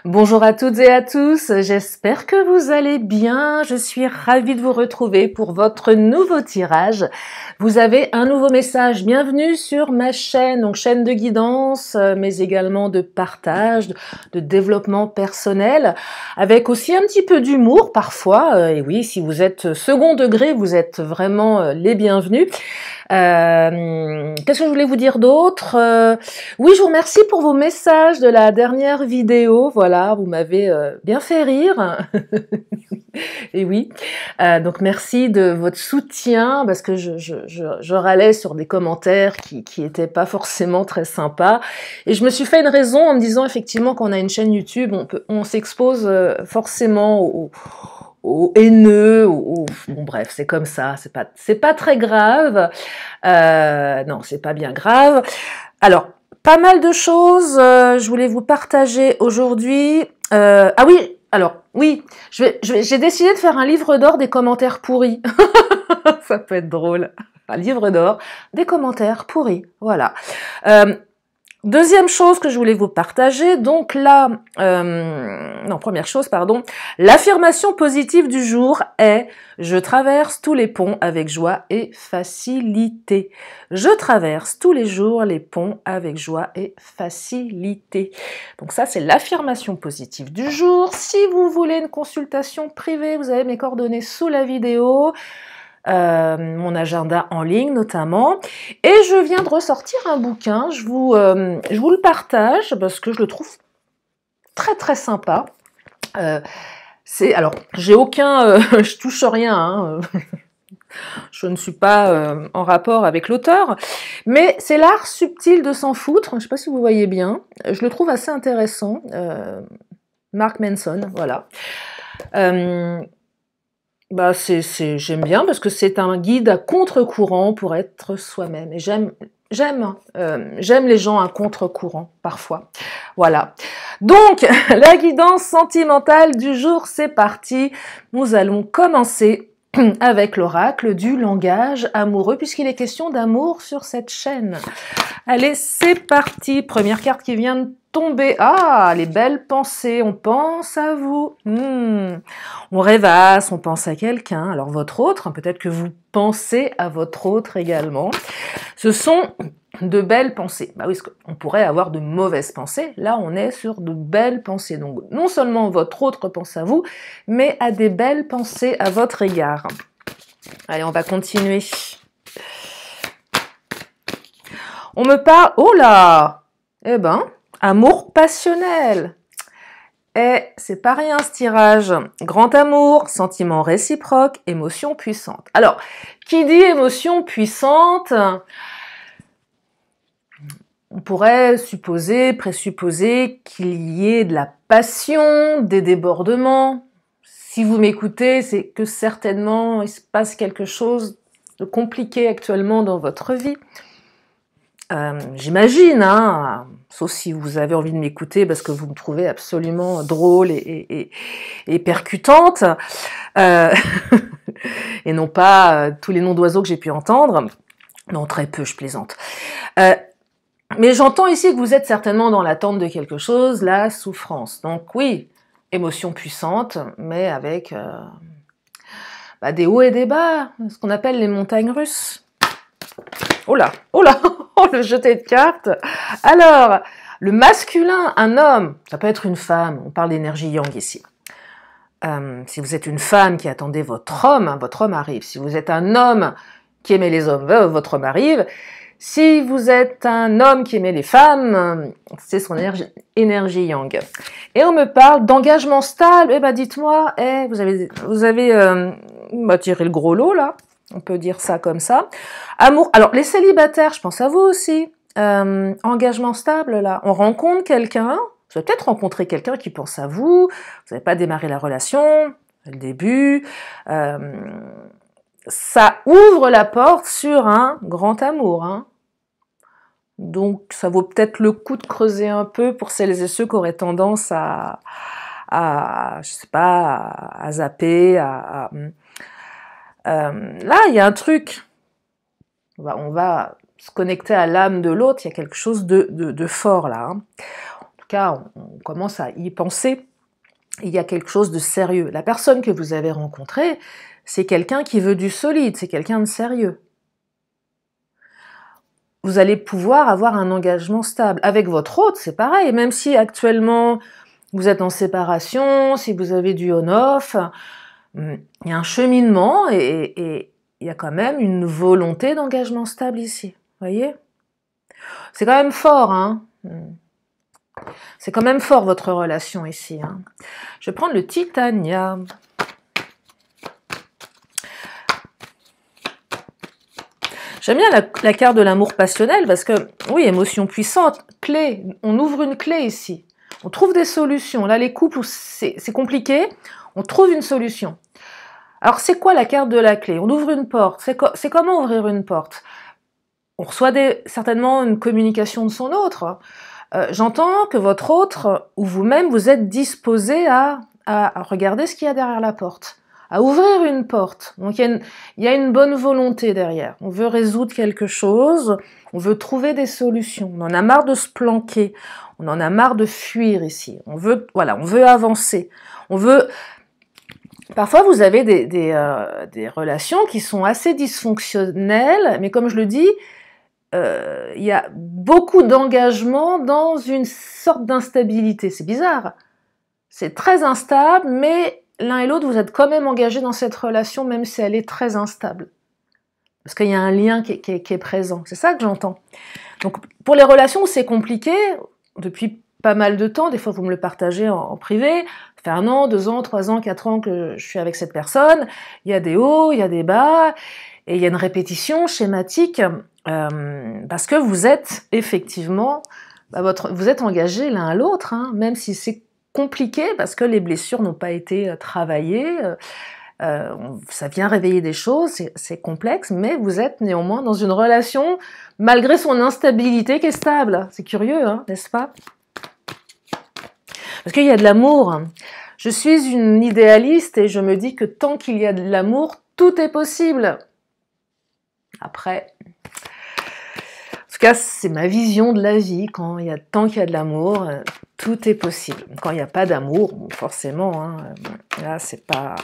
Bonjour à toutes et à tous, j'espère que vous allez bien. Je suis ravie de vous retrouver pour votre nouveau tirage. Vous avez un nouveau message. Bienvenue sur ma chaîne, donc chaîne de guidance, mais également de partage, de développement personnel, avec aussi un petit peu d'humour parfois. Et oui, si vous êtes second degré, vous êtes vraiment les bienvenus. Qu'est-ce que je voulais vous dire d'autre? Oui, je vous remercie pour vos messages de la dernière vidéo. Voilà, vous m'avez bien fait rire. Et oui, donc merci de votre soutien parce que je râlais sur des commentaires qui étaient pas forcément très sympas. Et je me suis fait une raison en me disant effectivement qu'on a une chaîne YouTube, on s'expose forcément aux haineux, bon bref, c'est comme ça, c'est pas très grave. Non, c'est pas bien grave. Alors, pas mal de choses, je voulais vous partager aujourd'hui. Ah oui, alors, oui, j'ai décidé de faire un livre d'or des commentaires pourris. Ça peut être drôle. Un livre d'or des commentaires pourris, voilà. Deuxième chose que je voulais vous partager, donc là, non, première chose, pardon, l'affirmation positive du jour est « Je traverse tous les ponts avec joie et facilité ». Je traverse tous les jours les ponts avec joie et facilité. Donc ça, c'est l'affirmation positive du jour. Si vous voulez une consultation privée, vous avez mes coordonnées sous la vidéo. Mon agenda en ligne notamment, et je viens de ressortir un bouquin, je vous le partage parce que je le trouve très très sympa. Alors, j'ai aucun, je touche rien, hein, je ne suis pas en rapport avec l'auteur, mais c'est l'art subtil de s'en foutre, je ne sais pas si vous voyez bien, je le trouve assez intéressant, Mark Manson, voilà. Bah j'aime bien parce que c'est un guide à contre-courant pour être soi-même. Et j'aime les gens à contre-courant parfois. Voilà. Donc la guidance sentimentale du jour, c'est parti. Nous allons commencer avec l'oracle du langage amoureux puisqu'il est question d'amour sur cette chaîne. Allez, c'est parti. Première carte qui vient de tomber. Ah, les belles pensées. On pense à vous. On rêvasse, on pense à quelqu'un. Alors votre autre, peut-être que vous pensez à votre autre également. Ce sont de belles pensées. Bah oui, on pourrait avoir de mauvaises pensées. Là, on est sur de belles pensées. Donc non seulement votre autre pense à vous, mais à des belles pensées à votre égard. Allez, on va continuer. On me parle... Oh là! Eh ben, amour passionnel. Et c'est pas rien ce tirage. Grand amour, sentiment réciproque, émotion puissante. Alors, qui dit émotion puissante, on pourrait présupposer qu'il y ait de la passion, des débordements. Si vous m'écoutez, c'est que certainement il se passe quelque chose de compliqué actuellement dans votre vie. J'imagine, hein, sauf si vous avez envie de m'écouter parce que vous me trouvez absolument drôle et percutante, et non pas tous les noms d'oiseaux que j'ai pu entendre. Non, très peu, je plaisante. Mais j'entends ici que vous êtes certainement dans l'attente de quelque chose, la souffrance. Donc oui, émotion puissante, mais avec des hauts et des bas, ce qu'on appelle les montagnes russes. Oh là, oh le jeté de cartes. Alors, le masculin, un homme, ça peut être une femme, on parle d'énergie yang ici. Si vous êtes une femme qui attendait votre homme arrive. Si vous êtes un homme qui aimait les hommes, votre homme arrive. Si vous êtes un homme qui aimait les femmes, c'est son énergie yang. Et on me parle d'engagement stable. Eh ben dites-moi, vous avez tiré le gros lot là. On peut dire ça comme ça. Amour. Alors, les célibataires, je pense à vous aussi. Engagement stable, là. On rencontre quelqu'un. Vous avez peut-être rencontré quelqu'un qui pense à vous. Vous n'avez pas démarré la relation. Le début. Ça ouvre la porte sur un grand amour. Hein. Donc, ça vaut peut-être le coup de creuser un peu pour celles et ceux qui auraient tendance à je sais pas, à zapper, là, il y a un truc. On va se connecter à l'âme de l'autre. Il y a quelque chose de fort là. Hein. cas, on commence à y penser, il y a quelque chose de sérieux. La personne que vous avez rencontrée, c'est quelqu'un qui veut du solide, c'est quelqu'un de sérieux. Vous allez pouvoir avoir un engagement stable. Avec votre hôte, c'est pareil, même si actuellement vous êtes en séparation, si vous avez du on-off, il y a un cheminement et il y a quand même une volonté d'engagement stable ici. Vous voyez? C'est quand même fort, hein? C'est quand même fort votre relation ici. Hein. Je vais prendre le titanium. J'aime bien la carte de l'amour passionnel parce que, oui, émotion puissante, clé, on ouvre une clé ici. On trouve des solutions. Là, les couples, c'est compliqué, on trouve une solution. Alors, c'est quoi la carte de la clé? On ouvre une porte. C'est comment ouvrir une porte? On reçoit certainement une communication de son autre. J'entends que votre autre, ou vous-même, vous êtes disposé à regarder ce qu'il y a derrière la porte, à ouvrir une porte. Donc il y a une bonne volonté derrière. On veut résoudre quelque chose, on veut trouver des solutions. On en a marre de se planquer, on en a marre de fuir ici. On veut avancer. Parfois, vous avez des relations qui sont assez dysfonctionnelles, mais comme je le dis, il y a beaucoup d'engagement dans une sorte d'instabilité. C'est bizarre. C'est très instable, mais l'un et l'autre, vous êtes quand même engagés dans cette relation, même si elle est très instable. Parce qu'il y a un lien qui est présent. C'est ça que j'entends. Donc, pour les relations, c'est compliqué. Depuis pas mal de temps, des fois, vous me le partagez en privé. Ça fait 1 an, 2 ans, 3 ans, 4 ans que je suis avec cette personne. Il y a des hauts, il y a des bas. Et il y a une répétition schématique. Parce que vous êtes effectivement, vous êtes engagés l'un à l'autre, hein, même si c'est compliqué parce que les blessures n'ont pas été travaillées, ça vient réveiller des choses, c'est complexe, mais vous êtes néanmoins dans une relation malgré son instabilité qui est stable. C'est curieux, hein, n'est-ce pas? Parce qu'il y a de l'amour. Je suis une idéaliste et je me dis que tant qu'il y a de l'amour, tout est possible. Après, en tout cas, c'est ma vision de la vie. Tant qu'il y a de l'amour, tout est possible. Quand il n'y a pas d'amour, forcément, hein, là, c'est pas...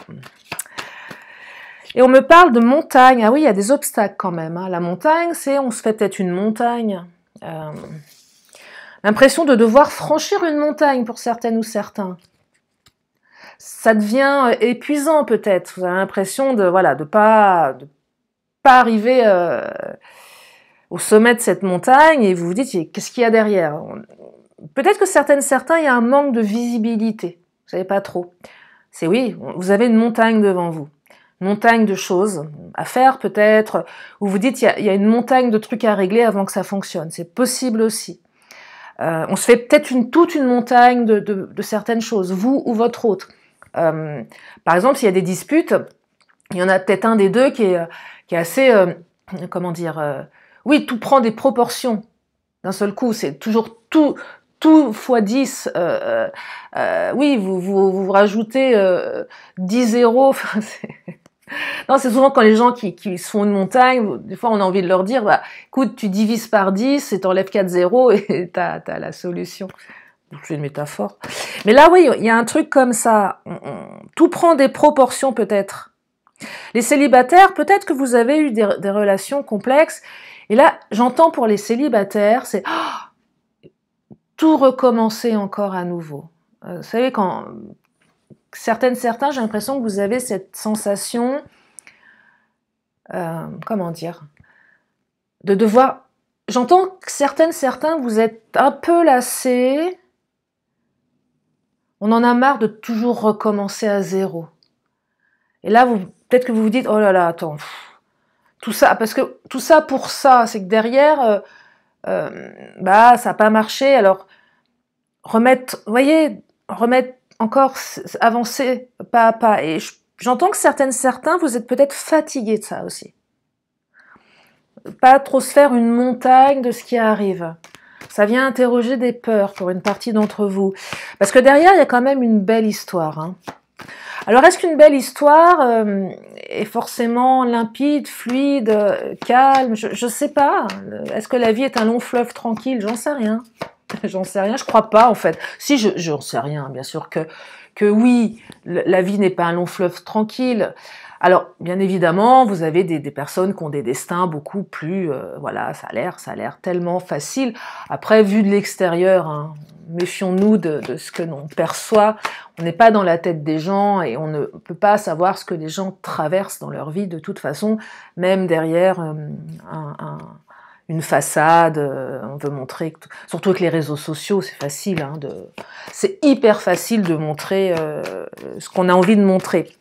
Et on me parle de montagne. Ah oui, il y a des obstacles quand même. Hein. La montagne, on se fait peut-être une montagne. L'impression de devoir franchir une montagne pour certaines ou certains. Ça devient épuisant peut-être. Vous avez l'impression de pas arriver au sommet de cette montagne et vous vous dites qu'est-ce qu'il y a derrière. Peut-être que certains, il y a un manque de visibilité. Vous savez pas trop. Oui, vous avez une montagne devant vous. Une montagne de choses à faire peut-être, où vous dites il y a une montagne de trucs à régler avant que ça fonctionne. C'est possible aussi. On se fait peut-être toute une montagne de certaines choses, vous ou votre autre. Par exemple, s'il y a des disputes, il y en a peut-être un des deux qui est assez, comment dire, oui, tout prend des proportions d'un seul coup. C'est toujours tout fois 10. Oui, vous rajoutez 10 zéros. Non, c'est souvent quand les gens qui se font une montagne, des fois on a envie de leur dire, bah, écoute, tu divises par 10 et t'enlèves 4 zéros et t'as la solution. C'est une métaphore. Mais là, oui, il y a un truc comme ça. Tout prend des proportions peut-être. Les célibataires, peut-être que vous avez eu des relations complexes. Et là, j'entends pour les célibataires, c'est tout recommencer encore à nouveau. Vous savez, quand certains, j'ai l'impression que vous avez cette sensation, comment dire, de devoir... J'entends que certains, vous êtes un peu lassés. On en a marre de toujours recommencer à zéro. Et là, peut-être que vous vous dites, oh là là, attends, tout ça, parce que tout ça pour ça, c'est que derrière, ça n'a pas marché, alors remettre encore, avancer pas à pas. Et j'entends que certains, vous êtes peut-être fatigués de ça aussi. Pas trop se faire une montagne de ce qui arrive. Ça vient interroger des peurs pour une partie d'entre vous. Parce que derrière, il y a quand même une belle histoire. Hein. Alors, est-ce qu'une belle histoire est forcément limpide, fluide, calme? Je sais pas. Est-ce que la vie est un long fleuve tranquille? J'en sais rien. J'en sais rien, je crois pas en fait. Si, j'en sais rien, bien sûr que oui, la vie n'est pas un long fleuve tranquille. Alors, bien évidemment, vous avez des personnes qui ont des destins beaucoup plus, voilà, ça a l'air tellement facile. Après, vu de l'extérieur, hein, méfions-nous de ce que l'on perçoit. On n'est pas dans la tête des gens et on ne peut pas savoir ce que les gens traversent dans leur vie de toute façon, même derrière une façade, on veut montrer, surtout avec les réseaux sociaux, c'est facile, hein, c'est hyper facile de montrer ce qu'on a envie de montrer.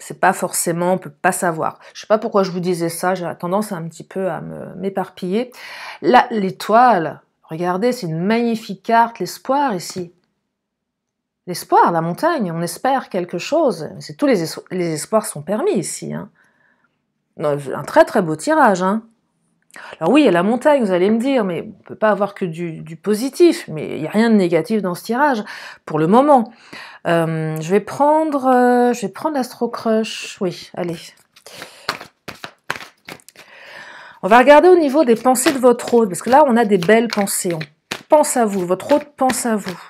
C'est pas forcément, on peut pas savoir. Je sais pas pourquoi je vous disais ça, j'ai tendance un petit peu à m'éparpiller. Là, l'étoile, regardez, c'est une magnifique carte, l'espoir ici. L'espoir, la montagne, on espère quelque chose. C'est tous les espoirs sont permis ici. Hein. Un très très beau tirage. Hein. Alors oui, il y a la montagne, vous allez me dire, mais on ne peut pas avoir que du positif, mais il n'y a rien de négatif dans ce tirage, pour le moment. Je vais prendre l'Astro Crush, oui, allez. On va regarder au niveau des pensées de votre hôte, parce que là, on a des belles pensées. On pense à vous, votre hôte pense à vous.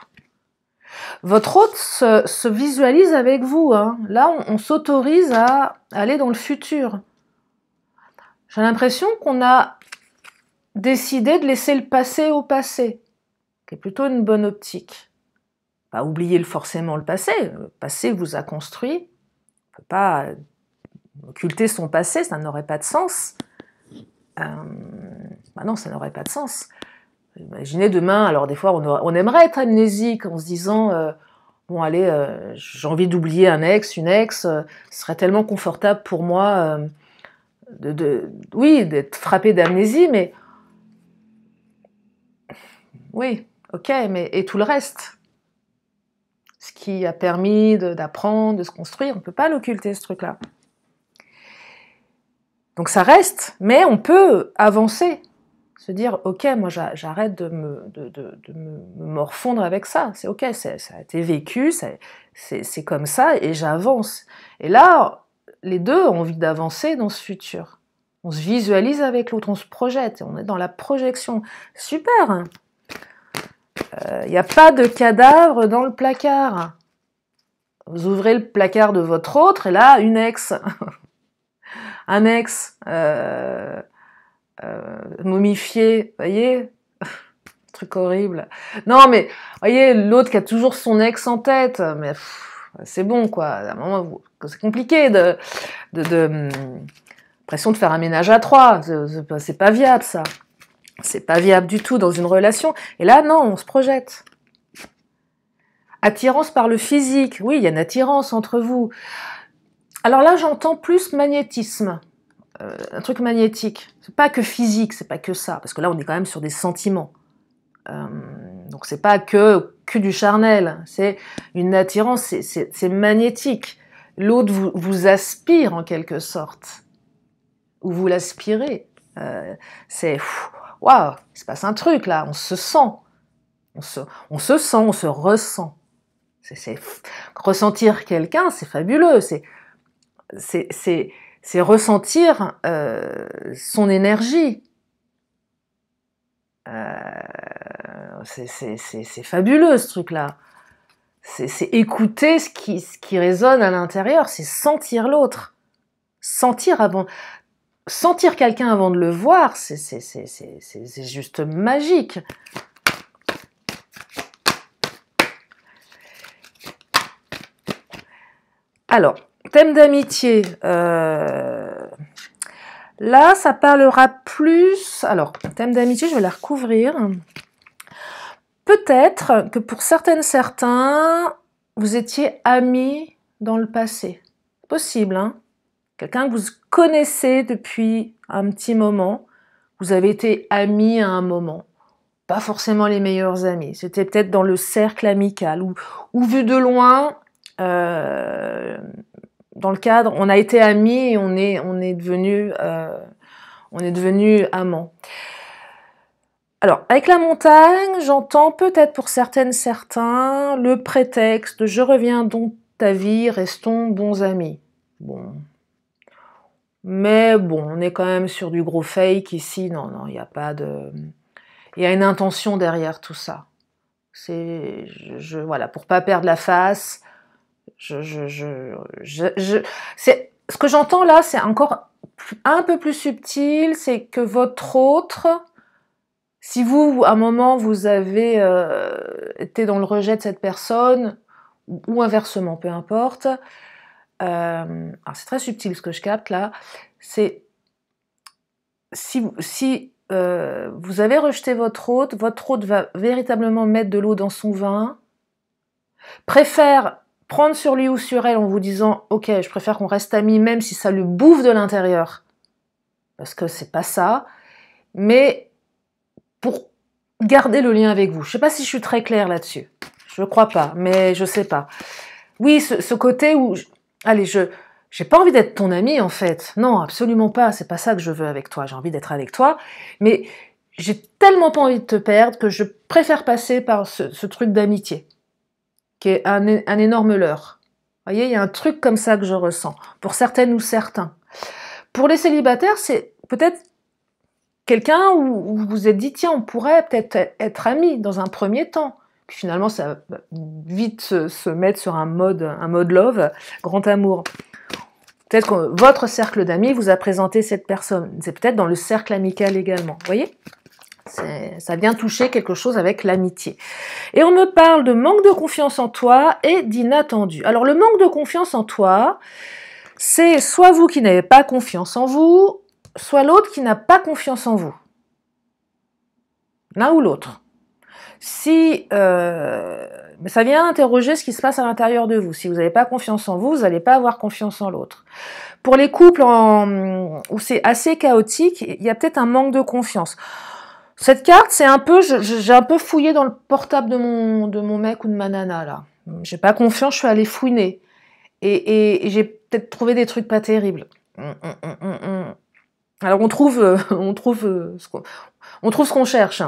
Votre hôte se visualise avec vous. Hein. Là, on s'autorise à aller dans le futur. J'ai l'impression qu'on a décidé de laisser le passé au passé, qui est plutôt une bonne optique. Pas oublier forcément le passé vous a construit, on ne peut pas occulter son passé, ça n'aurait pas de sens. Bah non, ça n'aurait pas de sens. Imaginez demain, alors des fois on aimerait être amnésique en se disant bon allez, j'ai envie d'oublier un ex, une ex, ce serait tellement confortable pour moi oui, d'être frappé d'amnésie, mais oui, ok, mais et tout le reste, ce qui a permis d'apprendre, de se construire, on ne peut pas l'occulter ce truc-là. Donc ça reste, mais on peut avancer, se dire ok, moi j'arrête de me morfondre avec ça, c'est ok, ça a été vécu, c'est comme ça, et j'avance. Et là, les deux ont envie d'avancer dans ce futur. On se visualise avec l'autre, on se projette, on est dans la projection. Super. Il n'y a pas de cadavre dans le placard. Vous ouvrez le placard de votre autre, et là, une ex. Un ex momifié, voyez, truc horrible. Non, mais voyez, l'autre qui a toujours son ex en tête, mais c'est bon, quoi. À un moment, c'est compliqué l'impression de faire un ménage à trois. C'est pas viable, ça. C'est pas viable du tout dans une relation. Et là, non, on se projette. Attirance par le physique. Oui, il y a une attirance entre vous. Alors là, j'entends plus magnétisme. Un truc magnétique. C'est pas que physique, c'est pas que ça. Parce que là, on est quand même sur des sentiments. Donc c'est pas que du charnel. C'est une attirance, c'est magnétique. L'autre vous aspire en quelque sorte. Ou vous l'aspirez. C'est... Waouh, il se passe un truc là, on se sent. On se sent, on se ressent. Ressentir quelqu'un, c'est fabuleux. C'est ressentir son énergie. C'est fabuleux ce truc-là. C'est écouter ce qui résonne à l'intérieur, c'est sentir l'autre. Sentir quelqu'un avant de le voir, c'est juste magique. Alors, thème d'amitié. Là, ça parlera plus... Alors, thème d'amitié, je vais la recouvrir. Peut-être que pour certains, vous étiez amis dans le passé. Possible, hein? Quelqu'un que vous connaissez depuis un petit moment. Vous avez été amis à un moment. Pas forcément les meilleurs amis. C'était peut-être dans le cercle amical. Ou vu de loin... dans le cadre, on a été amis et on est devenus amants. Alors, avec la montagne, j'entends peut-être pour certains le prétexte de « je reviens donc ta vie, restons bons amis ». Bon. Mais bon, on est quand même sur du gros fake ici. Non, il n'y a pas de... il y a une intention derrière tout ça. C'est, voilà, pour pas perdre la face, c'est, ce que j'entends là, c'est encore un peu plus subtil, c'est que votre autre, si vous, à un moment, vous avez été dans le rejet de cette personne, ou inversement, peu importe, alors c'est très subtil ce que je capte là, c'est si vous avez rejeté votre hôte va véritablement mettre de l'eau dans son vin, préfère prendre sur lui ou sur elle en vous disant « Ok, je préfère qu'on reste amis même si ça le bouffe de l'intérieur, parce que c'est pas ça, mais pour garder le lien avec vous. » Je sais pas si je suis très claire là-dessus. Je crois pas, mais je sais pas. Oui, ce côté où... Allez, j'ai pas envie d'être ton ami en fait. Non, absolument pas. C'est pas ça que je veux avec toi. J'ai envie d'être avec toi, mais j'ai tellement pas envie de te perdre que je préfère passer par ce truc d'amitié, qui est un énorme leurre. Vous voyez, il y a un truc comme ça que je ressens, pour certaines ou certains. Pour les célibataires, c'est peut-être quelqu'un où vous vous êtes dit, tiens, on pourrait peut-être être amis dans un premier temps. Puis finalement, ça va vite se mettre sur un mode love, grand amour. Peut-être que votre cercle d'amis vous a présenté cette personne. C'est peut-être dans le cercle amical également. Vous voyez ? Ça vient toucher quelque chose avec l'amitié. Et on me parle de manque de confiance en toi et d'inattendu. Alors le manque de confiance en toi, c'est soit vous qui n'avez pas confiance en vous, soit l'autre qui n'a pas confiance en vous. L'un ou l'autre. Si, mais ça vient interroger ce qui se passe à l'intérieur de vous. Si vous n'avez pas confiance en vous, vous n'allez pas avoir confiance en l'autre. Pour les couples où c'est assez chaotique, il y a peut-être un manque de confiance. Cette carte, c'est un peu, j'ai un peu fouillé dans le portable de mon mec ou de ma nana, là. J'ai pas confiance, je suis allée fouiner. Et j'ai peut-être trouvé des trucs pas terribles. Alors on trouve ce qu'on cherche.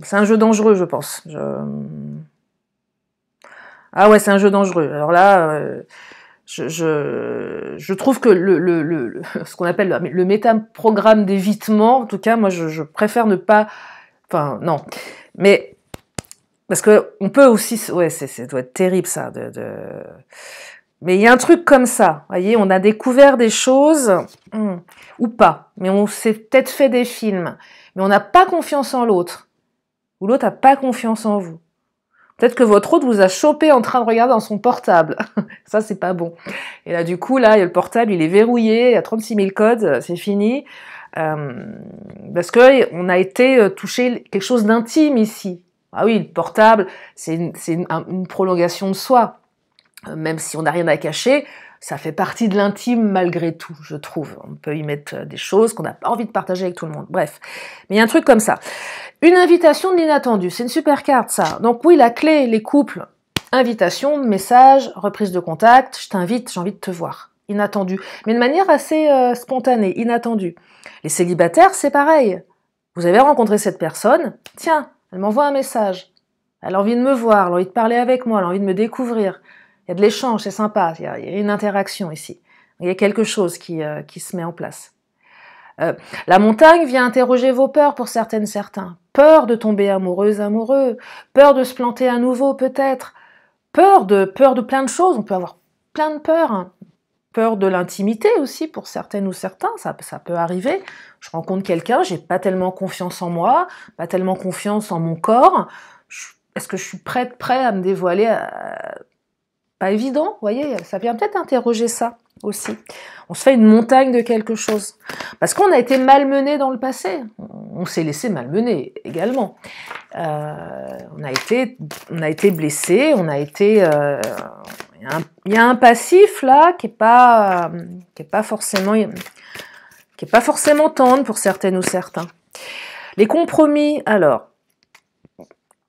C'est un jeu dangereux, je pense. Ah ouais, c'est un jeu dangereux. Alors là, je trouve que ce qu'on appelle le métaprogramme d'évitement, en tout cas, moi, je préfère ne pas... Enfin, non. Mais... Parce que on peut aussi... Ouais, ça doit être terrible, ça. Mais il y a un truc comme ça. Vous voyez, on a découvert des choses, ou pas. Mais on s'est peut-être fait des films. Mais on n'a pas confiance en l'autre. Ou l'autre n'a pas confiance en vous. Peut-être que votre autre vous a chopé en train de regarder dans son portable. Ça, c'est pas bon. Et là, du coup, là, le portable, il est verrouillé, il y a 36 000 codes, c'est fini. Parce que on a été touché quelque chose d'intime ici. Ah oui, le portable, c'est une prolongation de soi. Même si on n'a rien à cacher, ça fait partie de l'intime malgré tout, je trouve. On peut y mettre des choses qu'on n'a pas envie de partager avec tout le monde. Bref, mais il y a un truc comme ça. Une invitation de l'inattendu, c'est une super carte ça. Donc oui, la clé, les couples, invitation, message, reprise de contact, je t'invite, j'ai envie de te voir. Inattendu, mais de manière assez spontanée, inattendue. Les célibataires, c'est pareil. Vous avez rencontré cette personne, tiens, elle m'envoie un message. Elle a envie de me voir, elle a envie de parler avec moi, elle a envie de me découvrir. Il y a de l'échange, c'est sympa, il y a une interaction ici. Il y a quelque chose qui se met en place. La montagne vient interroger vos peurs pour certaines, certains. Peur de tomber amoureuse, amoureux, peur de se planter à nouveau peut-être, peur de plein de choses, on peut avoir plein de peurs. Hein. Peur de l'intimité aussi pour certaines ou certains, ça peut arriver. Je rencontre quelqu'un, j'ai pas tellement confiance en moi, pas tellement confiance en mon corps. Est-ce que je suis prête à me dévoiler Pas évident, vous voyez, ça vient peut-être interroger ça aussi. On se fait une montagne de quelque chose. Parce qu'on a été malmené dans le passé. On s'est laissé malmener également. On a été blessé, on a été... Il y a un passif là qui est pas forcément tendre pour certaines ou certains. Les compromis, alors,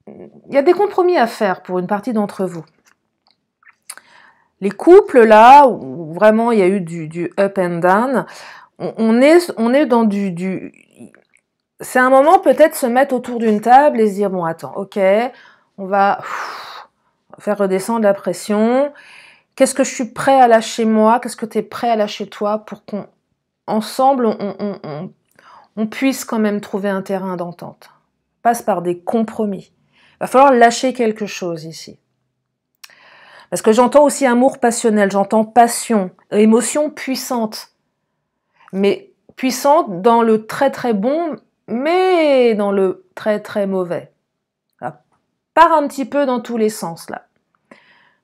il y a des compromis à faire pour une partie d'entre vous. Les couples là, où vraiment il y a eu du up and down, on est dans c'est un moment peut-être se mettre autour d'une table et se dire bon attends, ok, on va faire redescendre la pression. Qu'est-ce que je suis prêt à lâcher moi? Qu'est-ce que tu es prêt à lâcher toi pour qu'ensemble on puisse quand même trouver un terrain d'entente? passe par des compromis. Il va falloir lâcher quelque chose ici. Parce que j'entends aussi amour passionnel, j'entends passion, émotion puissante. Mais puissante dans le très très bon, mais dans le très très mauvais. Ça part un petit peu dans tous les sens là.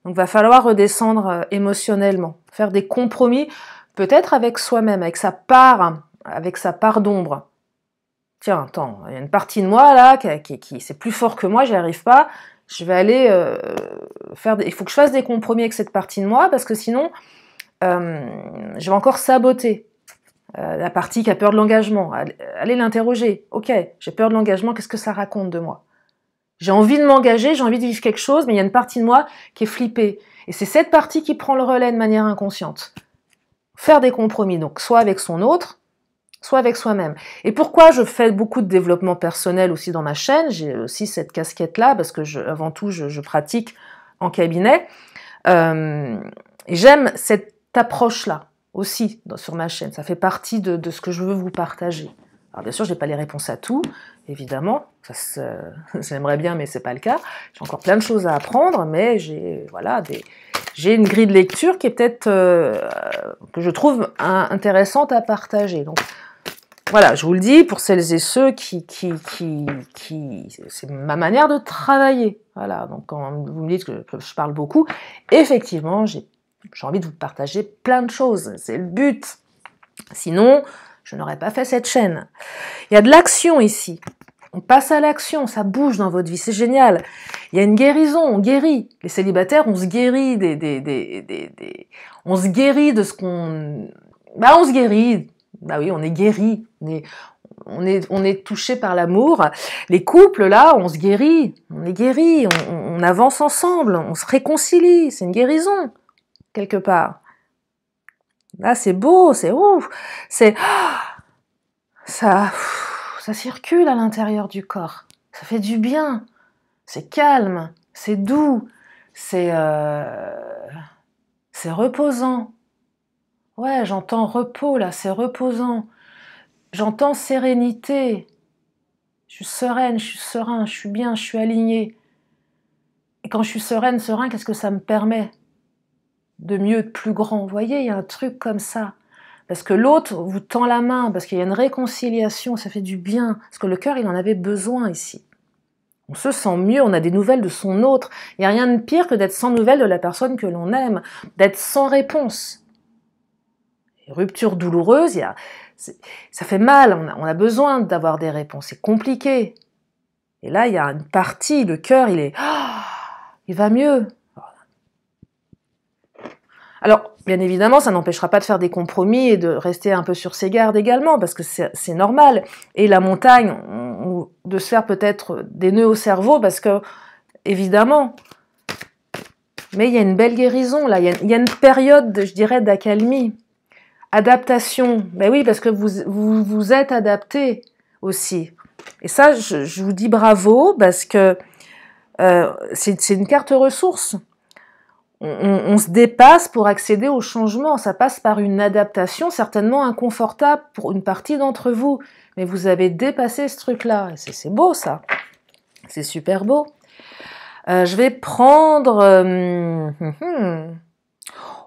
Donc il va falloir redescendre émotionnellement, faire des compromis, peut-être avec soi-même, avec sa part d'ombre. Tiens, attends, il y a une partie de moi là qui c'est plus fort que moi, j'y arrive pas. Je vais aller il faut que je fasse des compromis avec cette partie de moi parce que sinon, je vais encore saboter la partie qui a peur de l'engagement. Allez l'interroger. Ok, j'ai peur de l'engagement, qu'est-ce que ça raconte de moi? J'ai envie de m'engager, j'ai envie de vivre quelque chose, mais il y a une partie de moi qui est flippée. Et c'est cette partie qui prend le relais de manière inconsciente. Faire des compromis, donc soit avec son autre, soit avec soi-même. Et pourquoi je fais beaucoup de développement personnel aussi dans ma chaîne? J'ai aussi cette casquette-là, parce que avant tout, je pratique en cabinet. Et j'aime cette approche-là aussi sur ma chaîne. Ça fait partie de ce que je veux vous partager. Alors bien sûr, je n'ai pas les réponses à tout, évidemment. J'aimerais bien, mais c'est pas le cas. J'ai encore plein de choses à apprendre, mais j'ai une grille de lecture qui est peut-être que je trouve intéressante à partager. Donc voilà, je vous le dis pour celles et ceux qui c'est ma manière de travailler. Voilà, donc quand vous me dites que je parle beaucoup, effectivement, j'ai envie de vous partager plein de choses. C'est le but. Sinon, je n'aurais pas fait cette chaîne. Il y a de l'action ici. On passe à l'action, ça bouge dans votre vie, c'est génial. Il y a une guérison, on guérit. Les célibataires, on se guérit on se guérit de ce qu'on... on se guérit. Bah oui, on est guéri. On est touché par l'amour. Les couples, là, on se guérit. On est guéri. On avance ensemble. On se réconcilie. C'est une guérison, quelque part. Là, c'est beau, c'est ouf. Ça circule à l'intérieur du corps. Ça fait du bien. C'est calme. C'est doux. C'est reposant. Ouais, j'entends repos, là, c'est reposant. J'entends sérénité. Je suis sereine, je suis serein, je suis bien, je suis alignée. Et quand je suis sereine, serein, qu'est-ce que ça me permet? De mieux, de plus grand. Vous voyez, il y a un truc comme ça. Parce que l'autre vous tend la main, parce qu'il y a une réconciliation, ça fait du bien. Parce que le cœur, il en avait besoin ici. On se sent mieux, on a des nouvelles de son autre. Il n'y a rien de pire que d'être sans nouvelles de la personne que l'on aime, d'être sans réponse. Rupture douloureuse, ça fait mal, on a besoin d'avoir des réponses, c'est compliqué. Et là, il y a une partie, le cœur, il va mieux. Alors, bien évidemment, ça n'empêchera pas de faire des compromis et de rester un peu sur ses gardes également, parce que c'est normal. Et la montagne, de se faire peut-être des nœuds au cerveau, parce que, évidemment, mais il y a une belle guérison, là, il y a une période, je dirais, d'accalmie. Adaptation, ben oui, parce que vous êtes adapté aussi. Et ça, je vous dis bravo, parce que c'est une carte ressource. On se dépasse pour accéder au changement. Ça passe par une adaptation certainement inconfortable pour une partie d'entre vous. Mais vous avez dépassé ce truc-là. C'est beau, ça. C'est super beau. Je vais prendre...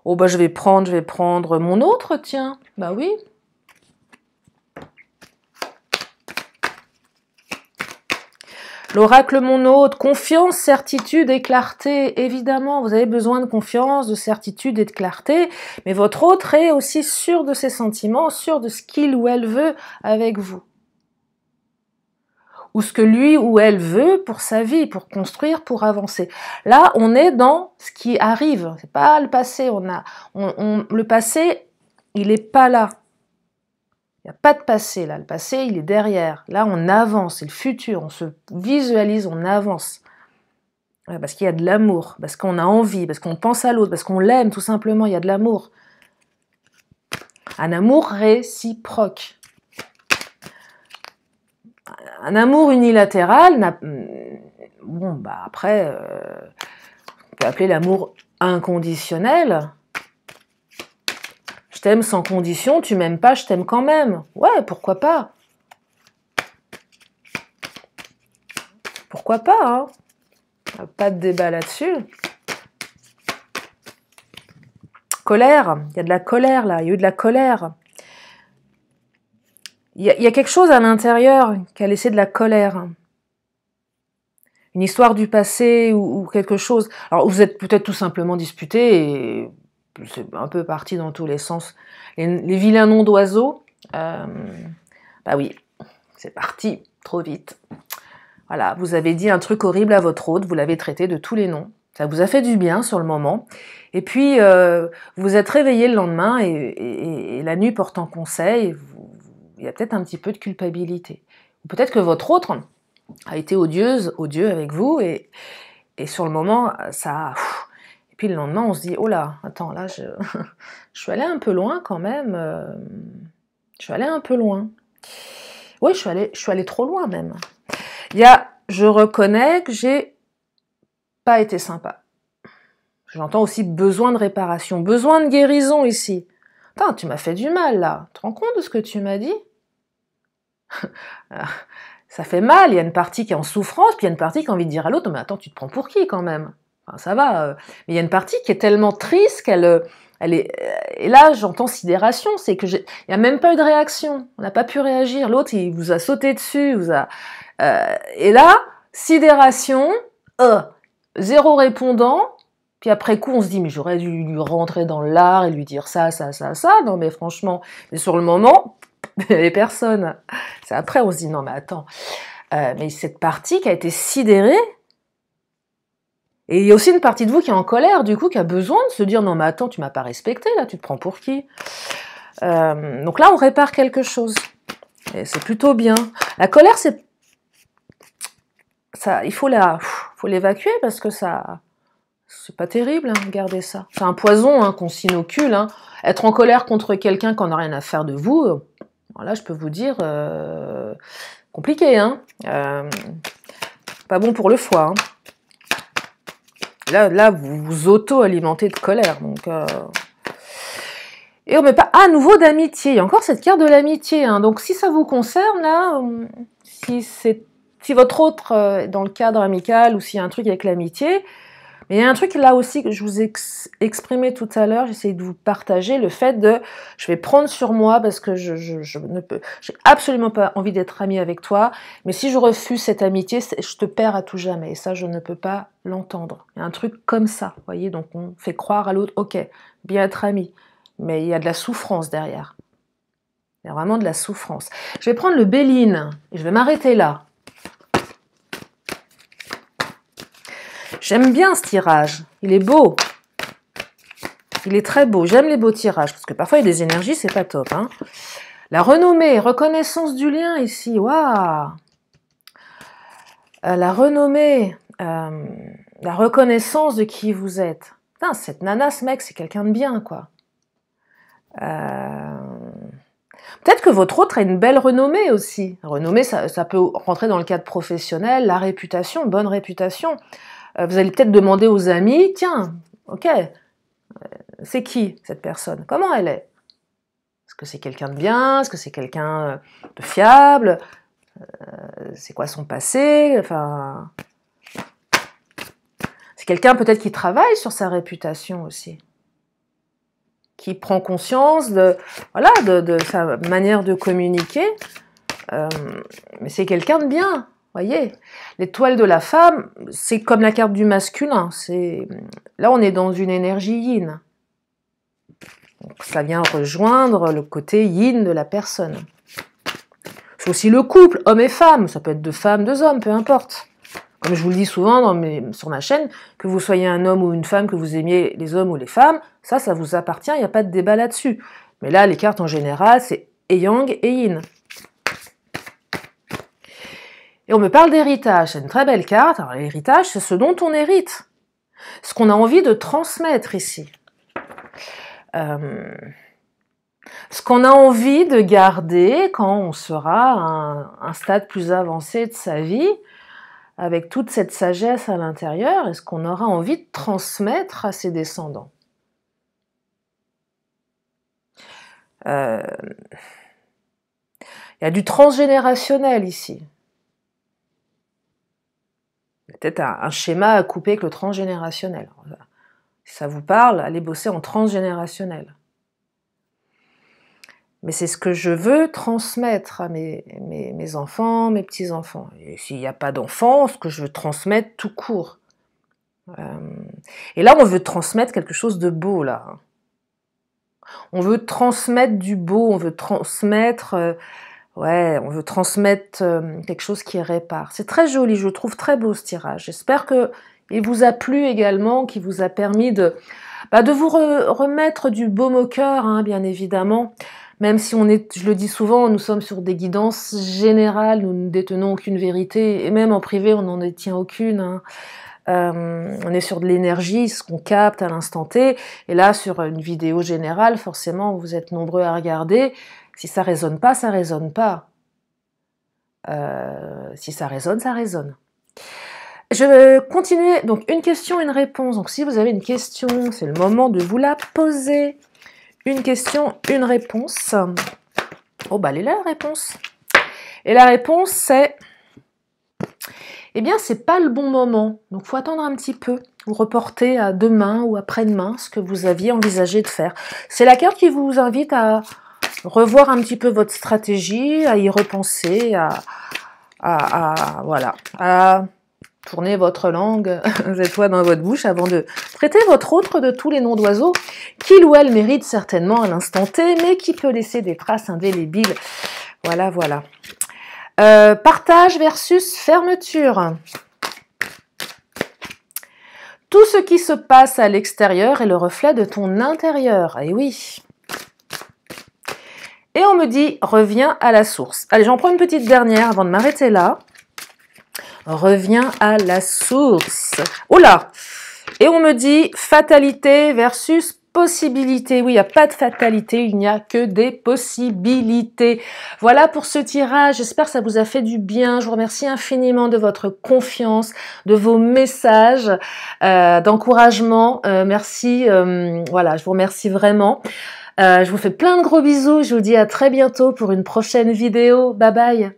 Oh, bah, je vais prendre mon autre, tiens. Bah oui. L'oracle mon autre, confiance, certitude et clarté. Évidemment, vous avez besoin de confiance, de certitude et de clarté, mais votre autre est aussi sûr de ses sentiments, sûr de ce qu'il ou elle veut avec vous. Ou ce que lui ou elle veut pour sa vie, pour construire, pour avancer. Là, on est dans ce qui arrive. C'est pas le passé. Le passé, il n'est pas là. Il n'y a pas de passé là. Le passé, il est derrière. Là, on avance. C'est le futur. On se visualise, on avance. Ouais, parce qu'il y a de l'amour, parce qu'on a envie, parce qu'on pense à l'autre, parce qu'on l'aime, tout simplement. Il y a de l'amour. Un amour réciproque. Un amour unilatéral, bon, bah après, on peut appeler l'amour inconditionnel. Je t'aime sans condition, tu m'aimes pas, je t'aime quand même. Ouais, pourquoi pas? pourquoi pas, hein? Pas de débat là-dessus. Colère, il y a de la colère là, il y a eu de la colère. Il y a quelque chose à l'intérieur qui a laissé de la colère. Une histoire du passé ou quelque chose. Alors vous êtes peut-être tout simplement disputé et c'est un peu parti dans tous les sens. Les vilains noms d'oiseaux, bah oui, c'est parti trop vite. Voilà, vous avez dit un truc horrible à votre hôte, vous l'avez traité de tous les noms. Ça vous a fait du bien sur le moment. Et puis, vous vous êtes réveillé le lendemain et la nuit portant conseil, il y a peut-être un petit peu de culpabilité. Ou peut-être que votre autre a été odieux avec vous et sur le moment, ça... Et puis le lendemain, on se dit, oh là, attends, là, je suis allée un peu loin quand même. Je suis allée un peu loin. Oui, je suis allée trop loin même. Je reconnais que j'ai pas été sympa. J'entends aussi besoin de réparation, besoin de guérison ici. Putain, tu m'as fait du mal là. Tu te rends compte de ce que tu m'as dit? Ça fait mal, il y a une partie qui est en souffrance, puis il y a une partie qui a envie de dire à l'autre, mais attends, tu te prends pour qui quand même? Enfin, ça va. Mais il y a une partie qui est tellement triste qu'elle est... Et là, j'entends sidération, c'est que il n'y a même pas eu de réaction. On n'a pas pu réagir. L'autre, il vous a sauté dessus, vous a... et là, sidération, zéro répondant, puis après coup, on se dit, mais j'aurais dû lui rentrer dans l'art et lui dire ça. Non, mais franchement, mais sur le moment, les personnes. C'est après, on se dit, non, mais attends. Mais cette partie qui a été sidérée, et il y a aussi une partie de vous qui est en colère, du coup, qui a besoin de se dire, non, mais attends, tu m'as pas respecté, là, tu te prends pour qui? Donc là, on répare quelque chose. Et c'est plutôt bien. La colère, c'est... ça, il faut l'évacuer parce que ça... C'est pas terrible, hein, garder ça. C'est un poison hein, qu'on s'inocule. Hein. Être en colère contre quelqu'un qui n'en a rien à faire de vous, là, je peux vous dire, compliqué. Hein. Pas bon pour le foie. Hein. Là, vous vous auto-alimentez de colère. Donc, et on met pas à nouveau d'amitié. Il y a encore cette carte de l'amitié. Hein. Donc, si ça vous concerne, là, si votre autre est dans le cadre amical ou s'il y a un truc avec l'amitié, mais il y a un truc là aussi que je vous ai exprimé tout à l'heure, j'essaie de vous partager, le fait de, je vais prendre sur moi parce que je ne peux, j'ai absolument pas envie d'être amie avec toi, mais si je refuse cette amitié, je te perds à tout jamais, et ça je ne peux pas l'entendre. Il y a un truc comme ça, vous voyez, donc on fait croire à l'autre, ok, bien être ami, mais il y a de la souffrance derrière. Il y a vraiment de la souffrance. Je vais prendre le Béline, et je vais m'arrêter là. J'aime bien ce tirage, il est beau. Il est très beau, j'aime les beaux tirages, parce que parfois il y a des énergies, c'est pas top. Hein. La renommée, reconnaissance du lien ici, waouh. La renommée, la reconnaissance de qui vous êtes. Putain, cette nana, ce mec, c'est quelqu'un de bien, quoi. Peut-être que votre autre a une belle renommée aussi. Renommée, ça peut rentrer dans le cadre professionnel, la réputation, bonne réputation. Vous allez peut-être demander aux amis, tiens, ok, c'est qui cette personne? Comment elle est? Est-ce que c'est quelqu'un de bien? Est-ce que c'est quelqu'un de fiable? C'est quoi son passé? Enfin, c'est quelqu'un peut-être qui travaille sur sa réputation aussi, qui prend conscience de sa manière de communiquer. Mais c'est quelqu'un de bien. Voyez, l'étoile de la femme, c'est comme la carte du masculin. Là, on est dans une énergie yin. Donc, ça vient rejoindre le côté yin de la personne. C'est aussi le couple, homme et femme. Ça peut être deux femmes, deux hommes, peu importe. Comme je vous le dis souvent sur ma chaîne, que vous soyez un homme ou une femme, que vous aimiez les hommes ou les femmes, ça vous appartient, il n'y a pas de débat là-dessus. Mais là, les cartes en général, c'est yang et yin. Et on me parle d'héritage, c'est une très belle carte. Alors l'héritage, c'est ce dont on hérite. Ce qu'on a envie de transmettre ici. Ce qu'on a envie de garder quand on sera à un stade plus avancé de sa vie, avec toute cette sagesse à l'intérieur, et ce qu'on aura envie de transmettre à ses descendants. Il y a du transgénérationnel ici. Peut-être un schéma à couper avec le transgénérationnel. Si ça vous parle, allez bosser en transgénérationnel. Mais c'est ce que je veux transmettre à mes enfants, mes petits-enfants. Et s'il n'y a pas d'enfants, ce que je veux transmettre tout court. Et là, on veut transmettre quelque chose de beau, là. On veut transmettre du beau, on veut transmettre... on veut transmettre quelque chose qui répare. C'est très joli, je le trouve très beau ce tirage. J'espère qu'il vous a plu également, qu'il vous a permis de vous remettre du baume au cœur, hein, bien évidemment. Même si je le dis souvent, nous sommes sur des guidances générales, nous ne détenons aucune vérité, et même en privé, on n'en détient aucune. Hein. On est sur de l'énergie, ce qu'on capte à l'instant T, et là, sur une vidéo générale, forcément, vous êtes nombreux à regarder. Si ça résonne pas, ça résonne pas. Si ça résonne, ça résonne. Je vais continuer. Donc, une question, une réponse. Donc, si vous avez une question, c'est le moment de vous la poser. Une question, une réponse. Oh, elle est là, la réponse. Et la réponse, c'est... Eh bien, c'est pas le bon moment. Donc, il faut attendre un petit peu. Vous reportez à demain ou après-demain ce que vous aviez envisagé de faire. C'est la carte qui vous invite à revoir un petit peu votre stratégie, à y repenser, à tourner votre langue cette fois dans votre bouche avant de traiter votre autre de tous les noms d'oiseaux qu'il ou elle mérite certainement à l'instant T, mais qui peut laisser des traces indélébiles. Voilà. Partage versus fermeture. Tout ce qui se passe à l'extérieur est le reflet de ton intérieur. Et oui. Et on me dit, reviens à la source. Allez, j'en prends une petite dernière avant de m'arrêter là. Reviens à la source. Oh là! Et on me dit, fatalité versus possibilité. Oui, il n'y a pas de fatalité, il n'y a que des possibilités. Voilà pour ce tirage. J'espère que ça vous a fait du bien. Je vous remercie infiniment de votre confiance, de vos messages d'encouragement. Merci. Je vous remercie vraiment. Je vous fais plein de gros bisous. Je vous dis à très bientôt pour une prochaine vidéo. Bye bye.